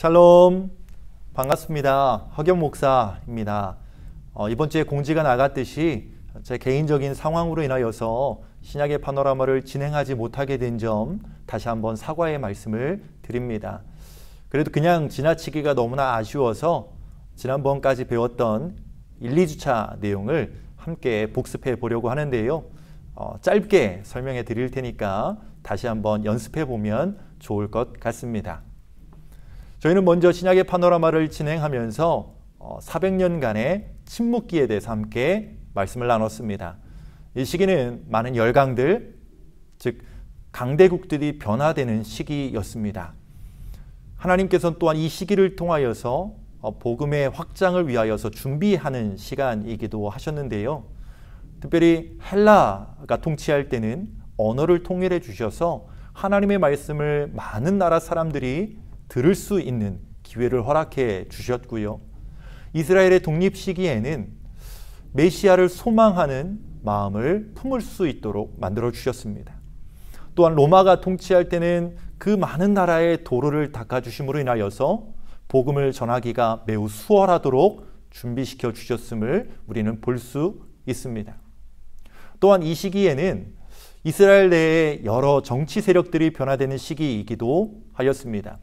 샬롬, 반갑습니다. 허경 목사입니다. 이번 주에 공지가 나갔듯이 제 개인적인 상황으로 인하여서 신약의 파노라마를 진행하지 못하게 된 점 다시 한번 사과의 말씀을 드립니다. 그래도 그냥 지나치기가 너무나 아쉬워서 지난번까지 배웠던 1, 2주차 내용을 함께 복습해 보려고 하는데요. 짧게 설명해 드릴 테니까 다시 한번 연습해 보면 좋을 것 같습니다. 저희는 먼저 신약의 파노라마를 진행하면서 400년간의 침묵기에 대해서 함께 말씀을 나눴습니다. 이 시기는 많은 열강들, 즉 강대국들이 변화되는 시기였습니다. 하나님께서는 또한 이 시기를 통하여서 복음의 확장을 위하여서 준비하는 시간이기도 하셨는데요. 특별히 헬라가 통치할 때는 언어를 통일해 주셔서 하나님의 말씀을 많은 나라 사람들이 들을 수 있는 기회를 허락해 주셨고요. 이스라엘의 독립 시기에는 메시아를 소망하는 마음을 품을 수 있도록 만들어 주셨습니다. 또한 로마가 통치할 때는 그 많은 나라의 도로를 닦아주심으로 인하여서 복음을 전하기가 매우 수월하도록 준비시켜 주셨음을 우리는 볼 수 있습니다. 또한 이 시기에는 이스라엘 내에 여러 정치 세력들이 변화되는 시기이기도 하였습니다.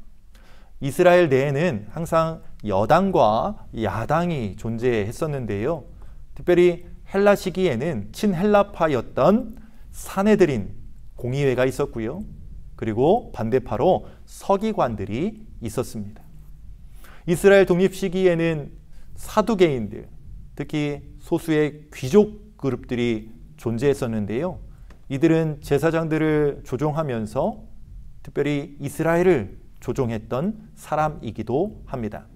이스라엘 내에는 항상 여당과 야당이 존재했었는데요. 특별히 헬라 시기에는 친헬라파였던 사내들인 공의회가 있었고요. 그리고 반대파로 서기관들이 있었습니다. 이스라엘 독립 시기에는 사두개인들, 특히 소수의 귀족 그룹들이 존재했었는데요. 이들은 제사장들을 조종하면서 특별히 이스라엘을 조종했던 사람이기도 합니다.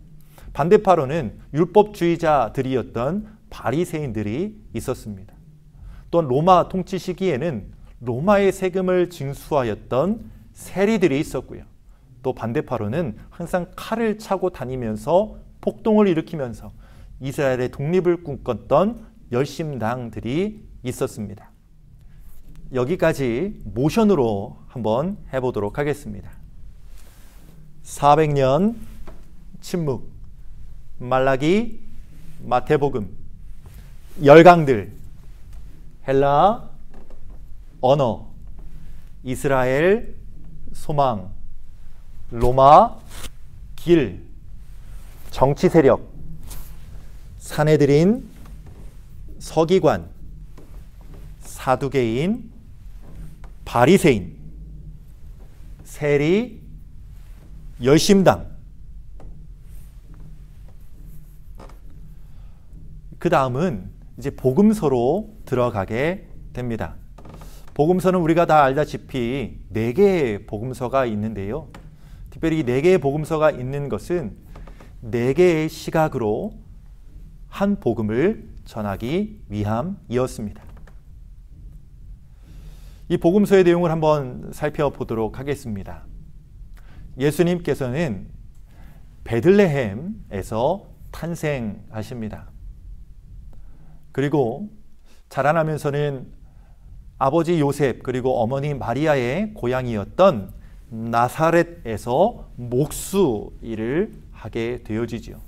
반대파로는 율법주의자들이었던 바리새인들이 있었습니다. 또한 로마 통치 시기에는 로마의 세금을 징수하였던 세리들이 있었고요. 또 반대파로는 항상 칼을 차고 다니면서 폭동을 일으키면서 이스라엘의 독립을 꿈꿨던 열심당들이 있었습니다. 여기까지 모션으로 한번 해보도록 하겠습니다. 400년 침묵, 말라기, 마태복음, 열강들, 헬라, 언어, 이스라엘, 소망, 로마, 길, 정치 세력, 사내들인, 서기관, 사두개인, 바리새인, 세리, 열심당. 그 다음은 이제 복음서로 들어가게 됩니다. 복음서는 우리가 다 알다시피 4개의 복음서가 있는데요. 특별히 4개의 복음서가 있는 것은 4개의 시각으로 한 복음을 전하기 위함이었습니다. 이 복음서의 내용을 한번 살펴보도록 하겠습니다. 예수님께서는 베들레헴에서 탄생하십니다. 그리고 자라나면서는 아버지 요셉 그리고 어머니 마리아의 고향이었던 나사렛에서 목수 일을 하게 되어지죠.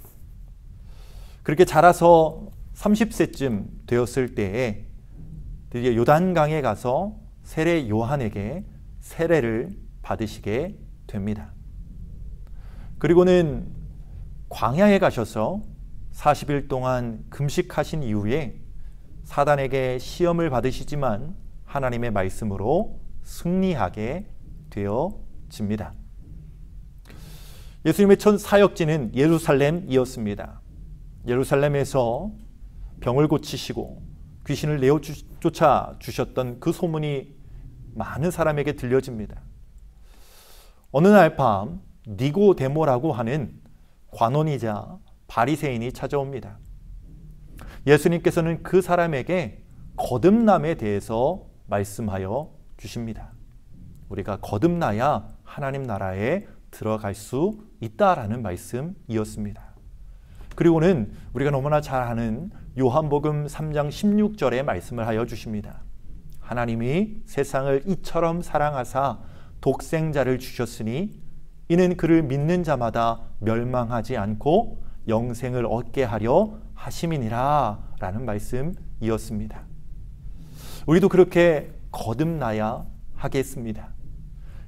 그렇게 자라서 30세쯤 되었을 때에 드디어 요단강에 가서 세례 요한에게 세례를 받으시게 됩니다. 그리고는 광야에 가셔서 40일 동안 금식하신 이후에 사단에게 시험을 받으시지만 하나님의 말씀으로 승리하게 되어집니다. 예수님의 첫 사역지는 예루살렘이었습니다. 예루살렘에서 병을 고치시고 귀신을 내어 쫓아 주셨던 그 소문이 많은 사람에게 들려집니다. 어느 날 밤 니고데모라고 하는 관원이자 바리새인이 찾아옵니다. 예수님께서는 그 사람에게 거듭남에 대해서 말씀하여 주십니다. 우리가 거듭나야 하나님 나라에 들어갈 수 있다라는 말씀이었습니다. 그리고는 우리가 너무나 잘 아는 요한복음 3장 16절에 말씀을 하여 주십니다. 하나님이 세상을 이처럼 사랑하사 독생자를 주셨으니 이는 그를 믿는 자마다 멸망하지 않고 영생을 얻게 하려 하심이니라 라는 말씀이었습니다. 우리도 그렇게 거듭나야 하겠습니다.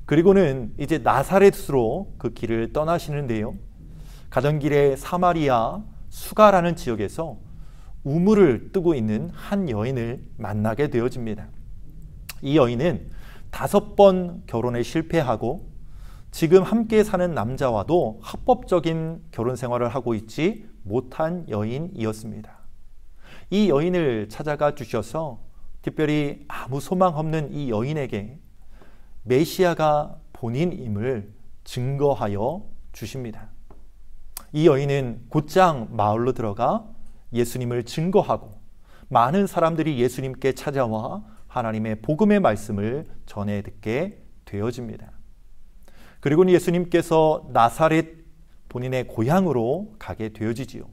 그리고는 이제 나사렛으로 그 길을 떠나시는데요. 가던 길에 사마리아 수가라는 지역에서 우물을 뜨고 있는 한 여인을 만나게 되어집니다. 이 여인은 5번 결혼에 실패하고 지금 함께 사는 남자와도 합법적인 결혼 생활을 하고 있지 못한 여인이었습니다. 이 여인을 찾아가 주셔서 특별히 아무 소망 없는 이 여인에게 메시아가 본인임을 증거하여 주십니다. 이 여인은 곧장 마을로 들어가 예수님을 증거하고 많은 사람들이 예수님께 찾아와 하나님의 복음의 말씀을 전해 듣게 되어집니다. 그리고 예수님께서 나사렛 본인의 고향으로 가게 되어지지요.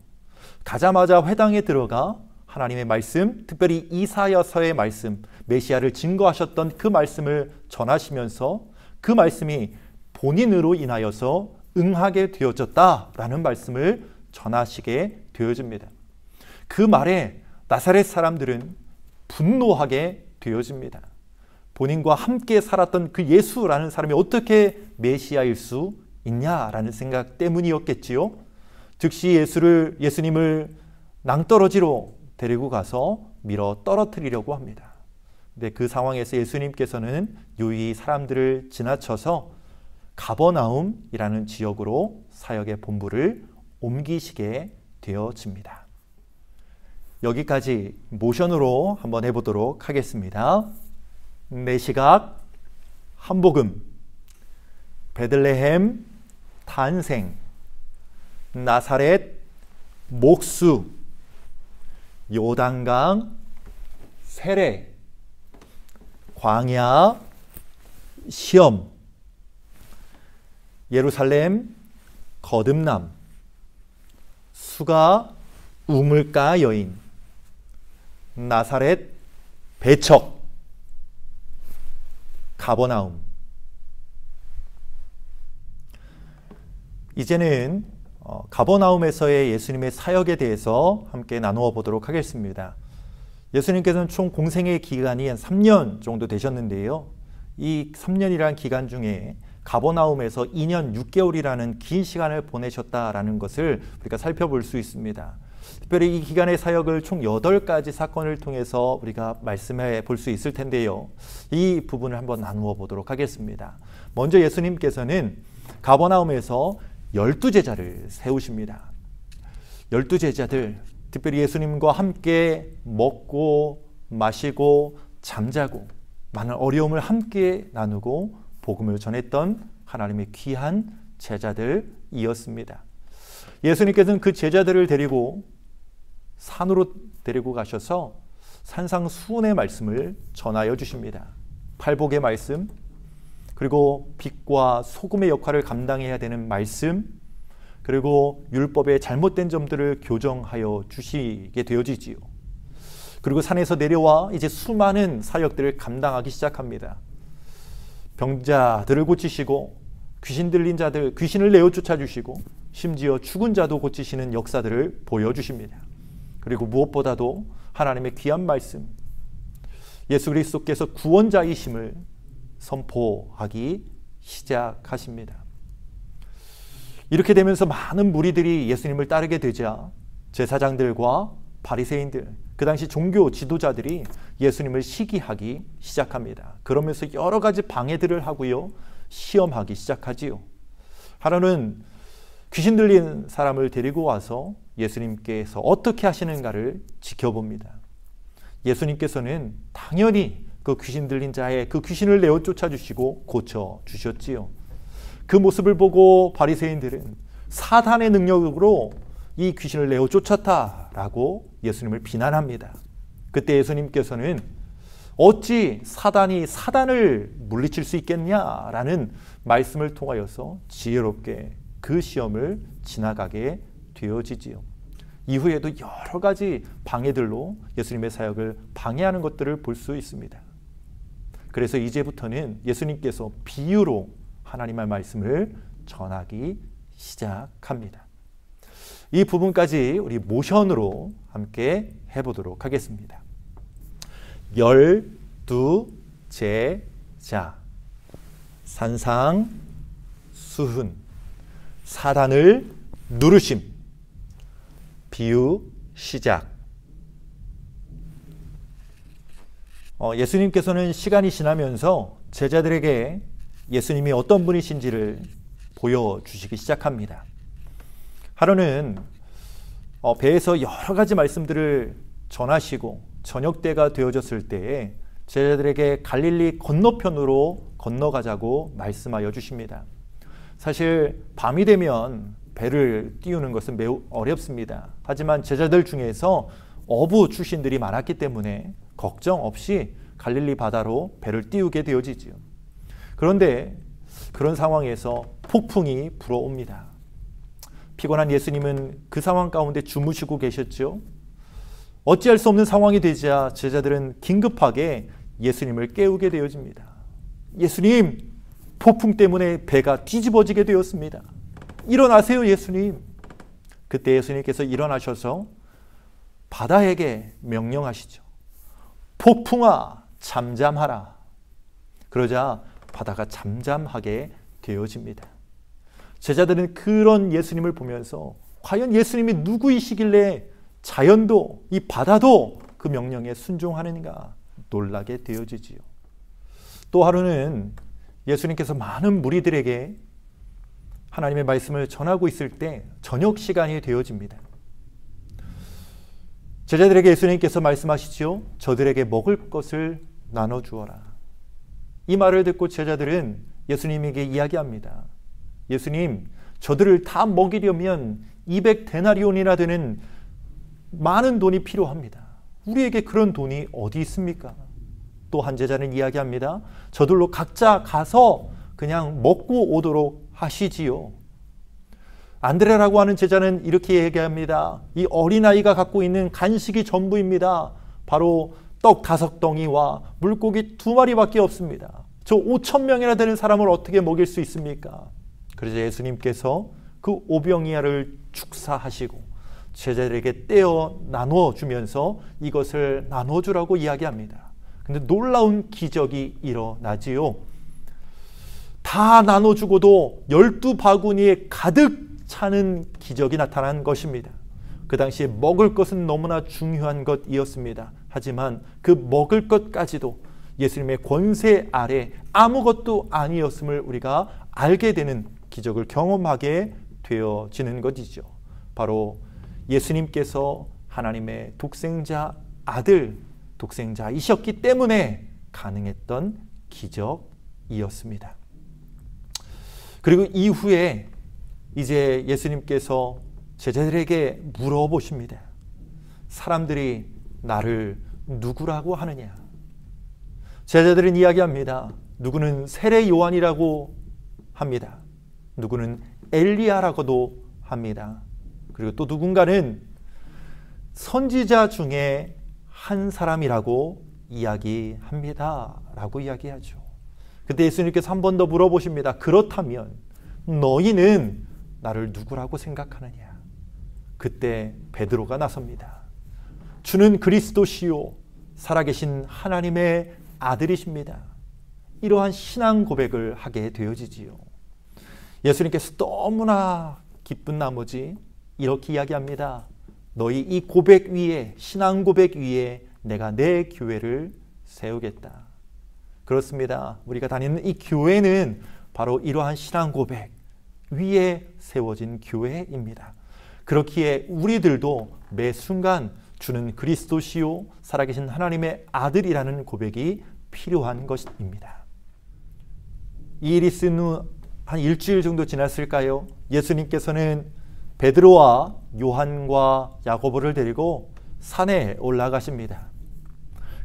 가자마자 회당에 들어가 하나님의 말씀, 특별히 이사야서의 말씀, 메시아를 증거하셨던 그 말씀을 전하시면서 그 말씀이 본인으로 인하여서 응하게 되어졌다라는 말씀을 전하시게 되어집니다. 그 말에 나사렛 사람들은 분노하게 되어집니다. 본인과 함께 살았던 그 예수라는 사람이 어떻게 메시아일 수 있냐라는 생각 때문이었겠지요. 즉시 예수님을 낭떠러지로 데리고 가서 밀어 떨어뜨리려고 합니다. 근데 그 상황에서 예수님께서는 유이 사람들을 지나쳐서 가버나움이라는 지역으로 사역의 본부를 옮기시게 되어집니다. 여기까지 모션으로 한번 해보도록 하겠습니다. 내 시각 한복음, 베들레헴 탄생, 나사렛 목수, 요단강 세례, 광야 시험, 예루살렘 거듭남, 수가 우물가 여인, 나사렛 배척, 가버나움. 이제는 가버나움에서의 예수님의 사역에 대해서 함께 나누어 보도록 하겠습니다. 예수님께서는 총 공생의 기간이 한 3년 정도 되셨는데요. 이 3년이라는 기간 중에 가버나움에서 2년 6개월이라는 긴 시간을 보내셨다라는 것을 우리가 살펴볼 수 있습니다. 특별히 이 기간의 사역을 총 8가지 사건을 통해서 우리가 말씀해 볼 수 있을 텐데요. 이 부분을 한번 나누어 보도록 하겠습니다. 먼저 예수님께서는 가버나움에서 12제자를 세우십니다. 12제자들, 특별히 예수님과 함께 먹고 마시고 잠자고 많은 어려움을 함께 나누고 복음을 전했던 하나님의 귀한 제자들이었습니다. 예수님께서는 그 제자들을 데리고 산으로 데리고 가셔서 산상수훈의 말씀을 전하여 주십니다. 팔복의 말씀, 그리고 빛과 소금의 역할을 감당해야 되는 말씀, 그리고 율법의 잘못된 점들을 교정하여 주시게 되어지지요. 그리고 산에서 내려와 이제 수많은 사역들을 감당하기 시작합니다. 병자들을 고치시고 귀신 들린 자들, 귀신을 내어 쫓아주시고 심지어 죽은 자도 고치시는 역사들을 보여주십니다. 그리고 무엇보다도 하나님의 귀한 말씀, 예수 그리스도께서 구원자이심을 선포하기 시작하십니다. 이렇게 되면서 많은 무리들이 예수님을 따르게 되자 제사장들과 바리새인들, 그 당시 종교 지도자들이 예수님을 시기하기 시작합니다. 그러면서 여러 가지 방해들을 하고요, 시험하기 시작하지요. 하나는 귀신 들린 사람을 데리고 와서 예수님께서 어떻게 하시는가를 지켜봅니다. 예수님께서는 당연히 그 귀신 들린 자의 그 귀신을 내어 쫓아주시고 고쳐주셨지요. 그 모습을 보고 바리새인들은 사단의 능력으로 이 귀신을 내어 쫓았다라고 예수님을 비난합니다. 그때 예수님께서는 어찌 사단이 사단을 물리칠 수 있겠냐라는 말씀을 통하여서 지혜롭게 그 시험을 지나가게 되어지지요. 이후에도 여러 가지 방해들로 예수님의 사역을 방해하는 것들을 볼 수 있습니다. 그래서 이제부터는 예수님께서 비유로 하나님의 말씀을 전하기 시작합니다. 이 부분까지 우리 모션으로 함께 해보도록 하겠습니다. 12 제자, 산상 수훈, 사단을 누르심, 비유 시작. 예수님께서는 시간이 지나면서 제자들에게 예수님이 어떤 분이신지를 보여주시기 시작합니다. 하루는 배에서 여러 가지 말씀들을 전하시고 저녁 때가 되어졌을 때에 제자들에게 갈릴리 건너편으로 건너가자고 말씀하여 주십니다. 사실 밤이 되면 배를 띄우는 것은 매우 어렵습니다. 하지만 제자들 중에서 어부 출신들이 많았기 때문에 걱정 없이 갈릴리 바다로 배를 띄우게 되어지지요. 그런데 그런 상황에서 폭풍이 불어옵니다. 피곤한 예수님은 그 상황 가운데 주무시고 계셨죠. 어찌할 수 없는 상황이 되자 제자들은 긴급하게 예수님을 깨우게 되어집니다. 예수님, 폭풍 때문에 배가 뒤집어지게 되었습니다. 일어나세요, 예수님. 그때 예수님께서 일어나셔서 바다에게 명령하시죠. 폭풍아, 잠잠하라. 그러자 바다가 잠잠하게 되어집니다. 제자들은 그런 예수님을 보면서 과연 예수님이 누구이시길래 자연도 이 바다도 그 명령에 순종하는가 놀라게 되어지지요. 또 하루는 예수님께서 많은 무리들에게 하나님의 말씀을 전하고 있을 때 저녁 시간이 되어집니다. 제자들에게 예수님께서 말씀하시지요. 저들에게 먹을 것을 나눠주어라. 이 말을 듣고 제자들은 예수님에게 이야기합니다. 예수님, 저들을 다 먹이려면 200데나리온이나 되는 많은 돈이 필요합니다. 우리에게 그런 돈이 어디 있습니까? 또 한 제자는 이야기합니다. 저들로 각자 가서 그냥 먹고 오도록 하시지요. 안드레라고 하는 제자는 이렇게 얘기합니다. 이 어린아이가 갖고 있는 간식이 전부입니다. 바로 떡 5덩이와 물고기 2마리밖에 없습니다. 저 5,000명이나 되는 사람을 어떻게 먹일 수 있습니까? 그래서 예수님께서 그 오병이어를 축사하시고 제자들에게 떼어 나눠주면서 이것을 나눠주라고 이야기합니다. 근데 놀라운 기적이 일어나지요. 다 나눠주고도 12바구니에 가득 차는 기적이 나타난 것입니다. 그 당시에 먹을 것은 너무나 중요한 것이었습니다. 하지만 그 먹을 것까지도 예수님의 권세 아래 아무것도 아니었음을 우리가 알게 되는 기적을 경험하게 되어지는 것이죠. 바로 예수님께서 하나님의 독생자 아들, 독생자이셨기 때문에 가능했던 기적이었습니다. 그리고 이후에 이제 예수님께서 제자들에게 물어보십니다. 사람들이 나를 누구라고 하느냐? 제자들은 이야기합니다. 누구는 세례 요한이라고 합니다. 누구는 엘리야라고도 합니다. 그리고 또 누군가는 선지자 중에 한 사람이라고 이야기합니다. 라고 이야기하죠. 그때 예수님께서 한 번 더 물어보십니다. 그렇다면 너희는 나를 누구라고 생각하느냐? 그때 베드로가 나섭니다. 주는 그리스도시요 살아계신 하나님의 아들이십니다. 이러한 신앙 고백을 하게 되어지지요. 예수님께서 너무나 기쁜 나머지 이렇게 이야기합니다. 너희 이 고백 위에, 신앙 고백 위에 내가 내 교회를 세우겠다. 그렇습니다. 우리가 다니는 이 교회는 바로 이러한 신앙 고백 위에 세워진 교회입니다. 그렇기에 우리들도 매 순간 주는 그리스도시요 살아계신 하나님의 아들이라는 고백이 필요한 것입니다. 이 일이 있은 후 한 일주일 정도 지났을까요? 예수님께서는 베드로와 요한과 야고보를 데리고 산에 올라가십니다.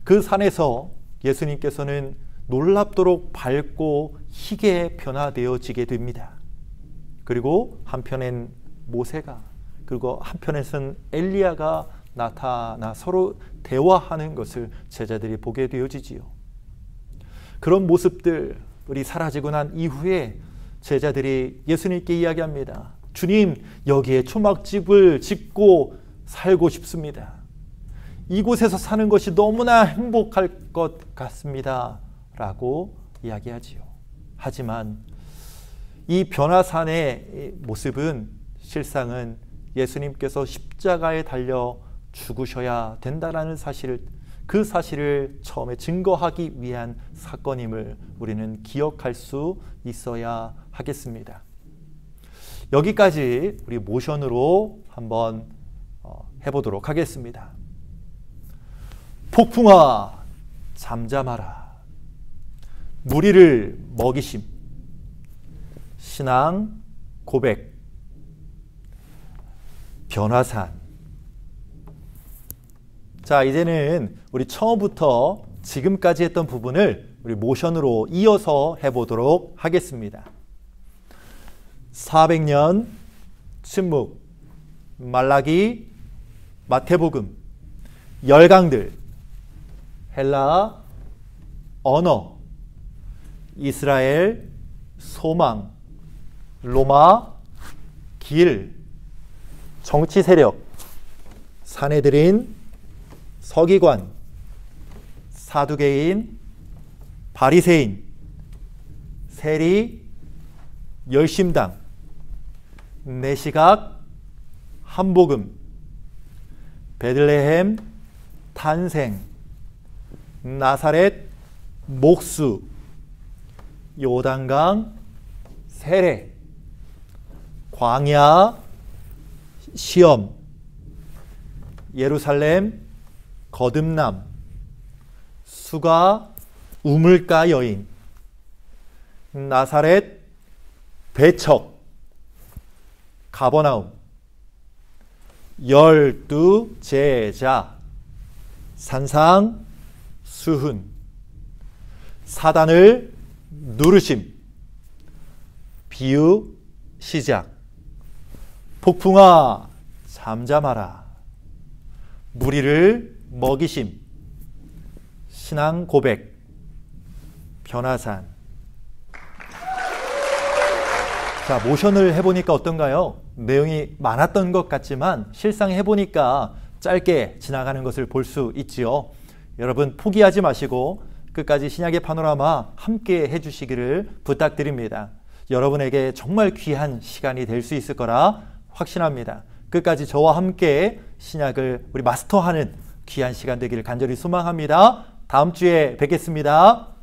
그 산에서 예수님께서는 놀랍도록 밝고 희게 변화되어지게 됩니다. 그리고 한편엔 모세가, 그리고 한편에서는 엘리야가 나타나 서로 대화하는 것을 제자들이 보게 되어지지요. 그런 모습들이 사라지고 난 이후에 제자들이 예수님께 이야기합니다. 주님, 여기에 초막집을 짓고 살고 싶습니다. 이곳에서 사는 것이 너무나 행복할 것 같습니다. 라고 이야기하지요. 하지만 이 변화산의 모습은 실상은 예수님께서 십자가에 달려 죽으셔야 된다라는 사실을, 그 사실을 처음에 증거하기 위한 사건임을 우리는 기억할 수 있어야 하겠습니다. 여기까지 우리 모션으로 한번 해보도록 하겠습니다. 폭풍아 잠잠하라. 무리를 먹이심. 신앙 고백. 변화산. 자, 이제는 우리 처음부터 지금까지 했던 부분을 우리 모션으로 이어서 해보도록 하겠습니다. 400년 침묵, 말라기, 마태복음, 열강들, 헬라, 언어, 이스라엘, 소망, 로마, 길, 정치 세력, 산헤드린, 서기관, 사두개인, 바리새인, 세리, 열심당, 내시각, 한복음, 베들레헴, 탄생, 나사렛, 목수, 요단강, 세례, 광야, 시험, 예루살렘, 거듭남, 수가, 우물가 여인, 나사렛, 배척, 가버나움, 열두 제자, 산상, 수훈, 사단을 누르심, 비유, 시작, 폭풍아 잠잠하라, 무리를 먹이심, 신앙 고백, 변화산. 자, 모션을 해보니까 어떤가요? 내용이 많았던 것 같지만 실상 해보니까 짧게 지나가는 것을 볼 수 있지요. 여러분 포기하지 마시고 끝까지 신약의 파노라마 함께 해주시기를 부탁드립니다. 여러분에게 정말 귀한 시간이 될 수 있을 거라 확신합니다. 끝까지 저와 함께 신약을 우리 마스터하는 귀한 시간 되기를 간절히 소망합니다. 다음 주에 뵙겠습니다.